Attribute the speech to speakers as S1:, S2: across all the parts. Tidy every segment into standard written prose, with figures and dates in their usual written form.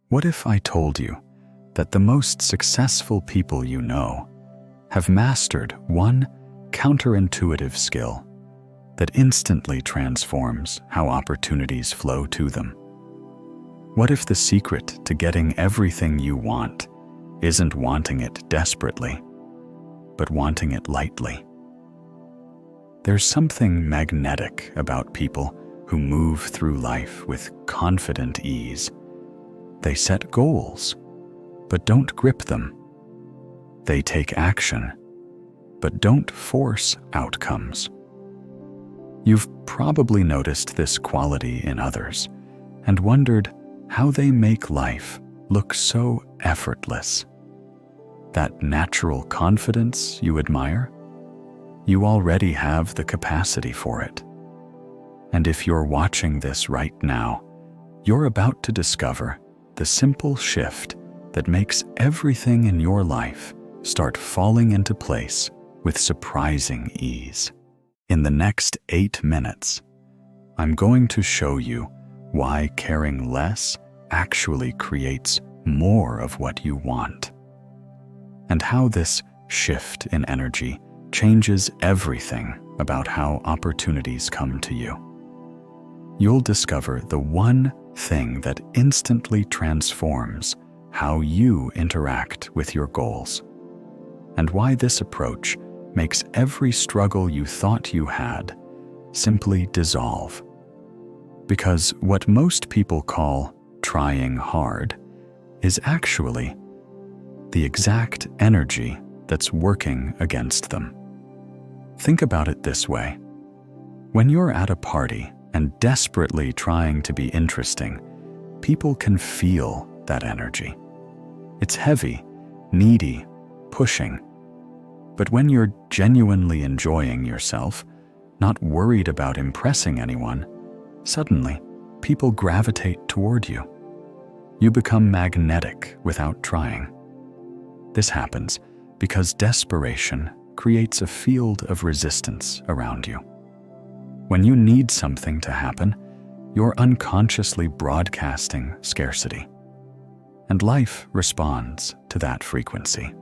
S1: What if I told you that the most successful people you know have mastered one counterintuitive skill that instantly transforms how opportunities flow to them? What if the secret to getting everything you want isn't wanting it desperately, but wanting it lightly? There's something magnetic about people who move through life with confident ease. They set goals, but don't grip them. They take action, but don't force outcomes. You've probably noticed this quality in others and wondered how they make life look so effortless. That natural confidence you admire? You already have the capacity for it. And if you're watching this right now, you're about to discover the simple shift that makes everything in your life start falling into place with surprising ease. In the next 8 minutes, I'm going to show you why caring less actually creates more of what you want, and how this shift in energy changes everything about how opportunities come to you. You'll discover the one thing that instantly transforms how you interact with your goals, and why this approach makes every struggle you thought you had simply dissolve. Because what most people call trying hard is actually the exact energy that's working against them. Think about it this way. When you're at a party and desperately trying to be interesting, people can feel that energy. It's heavy, needy, pushing. But when you're genuinely enjoying yourself, not worried about impressing anyone, suddenly people gravitate toward you. You become magnetic without trying. This happens because desperation creates a field of resistance around you. When you need something to happen, you're unconsciously broadcasting scarcity. And life responds to that frequency.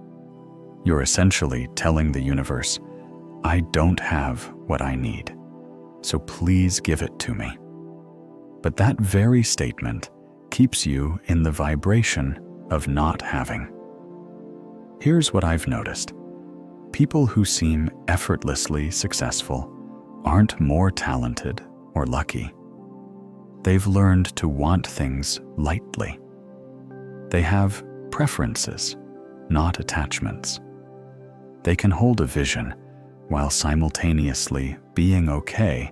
S1: You're essentially telling the universe, I don't have what I need, so please give it to me. But that very statement keeps you in the vibration of not having. Here's what I've noticed. People who seem effortlessly successful aren't more talented or lucky. They've learned to want things lightly. They have preferences, not attachments. They can hold a vision while simultaneously being okay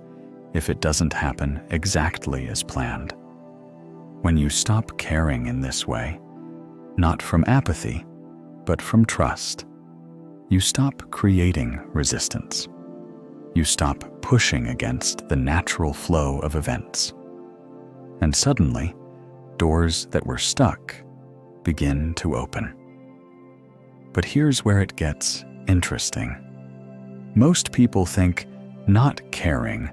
S1: if it doesn't happen exactly as planned. When you stop caring in this way, not from apathy, but from trust, you stop creating resistance. You stop pushing against the natural flow of events. And suddenly, doors that were stuck begin to open. But here's where it gets interesting. Most people think not caring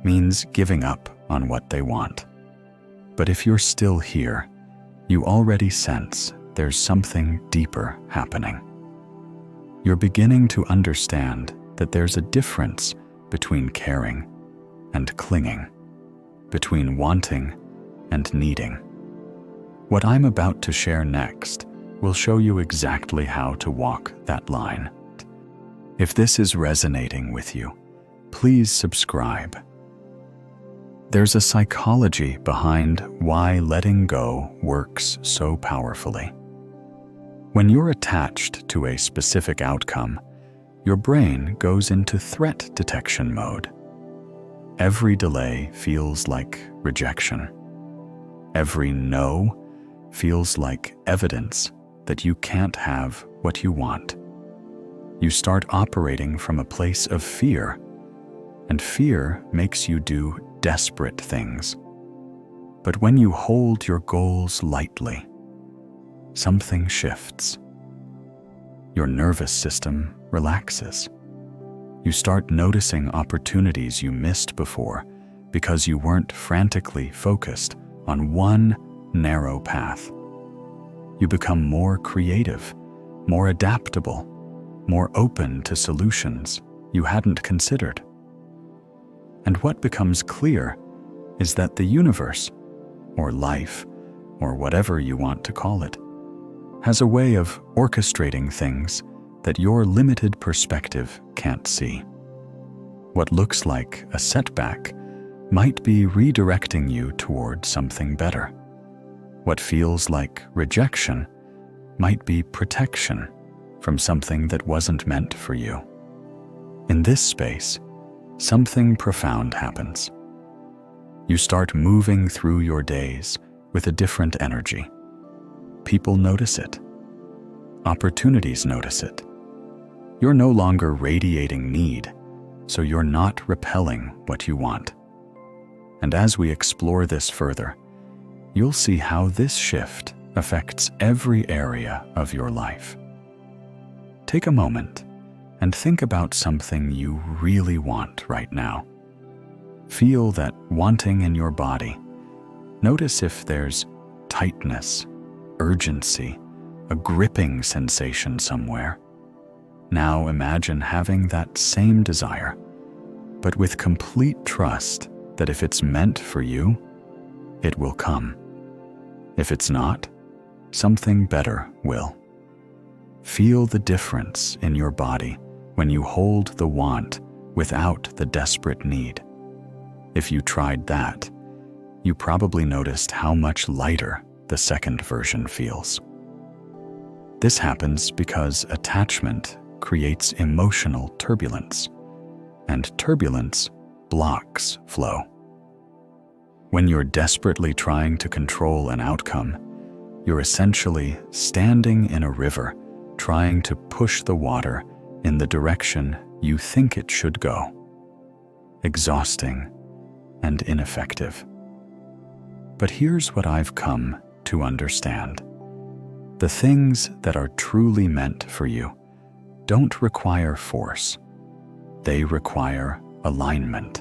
S1: means giving up on what they want. But if you're still here, you already sense there's something deeper happening. You're beginning to understand that there's a difference between caring and clinging, between wanting and needing. What I'm about to share next will show you exactly how to walk that line. If this is resonating with you, please subscribe. There's a psychology behind why letting go works so powerfully. When you're attached to a specific outcome, your brain goes into threat detection mode. Every delay feels like rejection. Every no feels like evidence that you can't have what you want. You start operating from a place of fear, and fear makes you do desperate things. But when you hold your goals lightly, something shifts. Your nervous system relaxes. You start noticing opportunities you missed before because you weren't frantically focused on one narrow path. You become more creative, more adaptable, more open to solutions you hadn't considered. And what becomes clear is that the universe, or life, or whatever you want to call it, has a way of orchestrating things that your limited perspective can't see. What looks like a setback might be redirecting you toward something better. What feels like rejection might be protection from something that wasn't meant for you. In this space, something profound happens. You start moving through your days with a different energy. People notice it. Opportunities notice it. You're no longer radiating need, so you're not repelling what you want. And as we explore this further, you'll see how this shift affects every area of your life. Take a moment and think about something you really want right now. Feel that wanting in your body. Notice if there's tightness, urgency, a gripping sensation somewhere. Now imagine having that same desire, but with complete trust that if it's meant for you, it will come. If it's not, something better will. Feel the difference in your body when you hold the want without the desperate need. If you tried that, you probably noticed how much lighter the second version feels. This happens because attachment creates emotional turbulence, and turbulence blocks flow. When you're desperately trying to control an outcome, you're essentially standing in a river trying to push the water in the direction you think it should go. Exhausting and ineffective. But here's what I've come to understand. The things that are truly meant for you don't require force. They require alignment.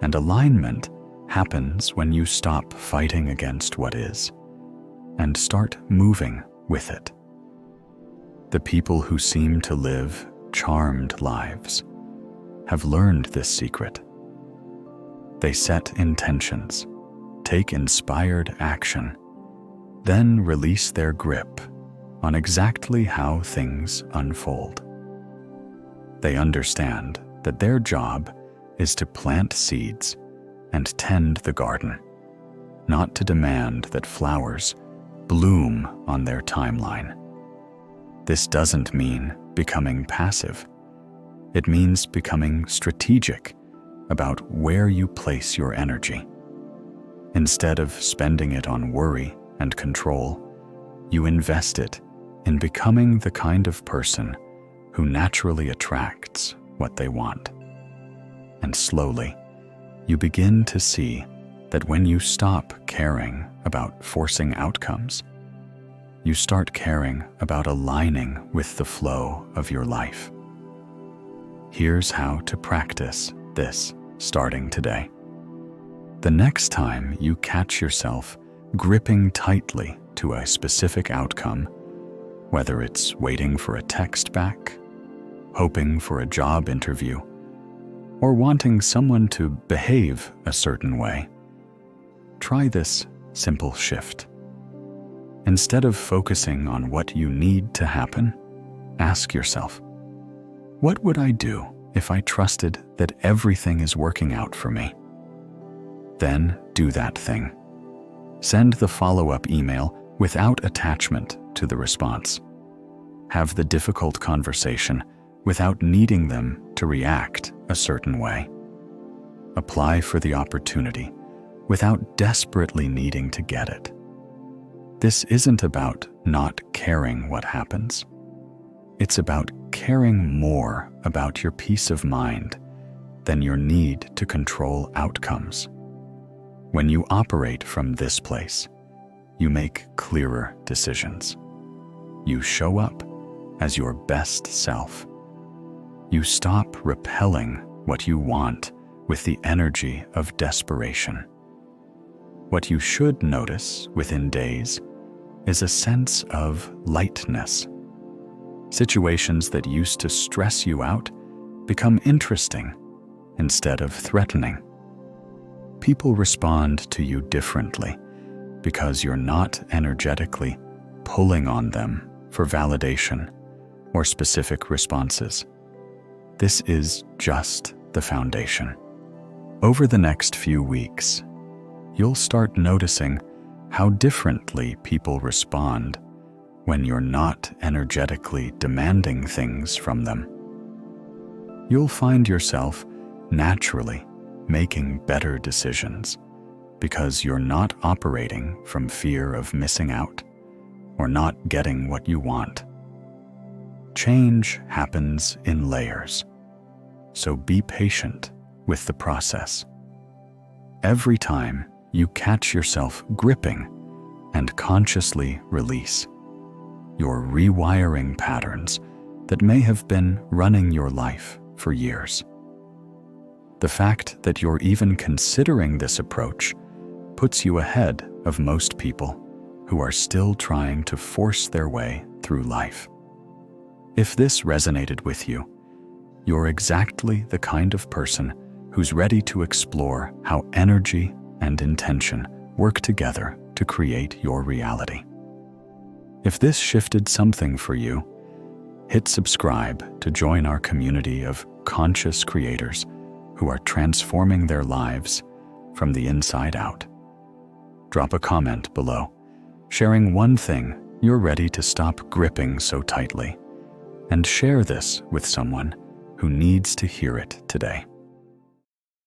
S1: And alignment happens when you stop fighting against what is and start moving with it. The people who seem to live charmed lives have learned this secret. They set intentions, take inspired action, then release their grip on exactly how things unfold. They understand that their job is to plant seeds and tend the garden, not to demand that flowers bloom on their timeline. This doesn't mean becoming passive. It means becoming strategic about where you place your energy. Instead of spending it on worry and control, you invest it in becoming the kind of person who naturally attracts what they want. And slowly, you begin to see that when you stop caring about forcing outcomes, you start caring about aligning with the flow of your life. Here's how to practice this starting today. The next time you catch yourself gripping tightly to a specific outcome, whether it's waiting for a text back, hoping for a job interview, or wanting someone to behave a certain way, try this simple shift. Instead of focusing on what you need to happen, ask yourself, what would I do if I trusted that everything is working out for me? Then do that thing. Send the follow-up email without attachment to the response. Have the difficult conversation without needing them to react a certain way. Apply for the opportunity without desperately needing to get it. This isn't about not caring what happens. It's about caring more about your peace of mind than your need to control outcomes. When you operate from this place, you make clearer decisions. You show up as your best self. You stop repelling what you want with the energy of desperation. What you should notice within days is a sense of lightness. Situations that used to stress you out become interesting instead of threatening. People respond to you differently because you're not energetically pulling on them for validation or specific responses. This is just the foundation. Over the next few weeks, you'll start noticing how differently people respond when you're not energetically demanding things from them. You'll find yourself naturally making better decisions because you're not operating from fear of missing out or not getting what you want. Change happens in layers, so be patient with the process. Every time you catch yourself gripping and consciously release, you're rewiring patterns that may have been running your life for years. The fact that you're even considering this approach puts you ahead of most people who are still trying to force their way through life. If this resonated with you, you're exactly the kind of person who's ready to explore how energy and intention work together to create your reality. If this shifted something for you, hit subscribe to join our community of conscious creators who are transforming their lives from the inside out. Drop a comment below, sharing one thing you're ready to stop gripping so tightly, and share this with someone who needs to hear it today.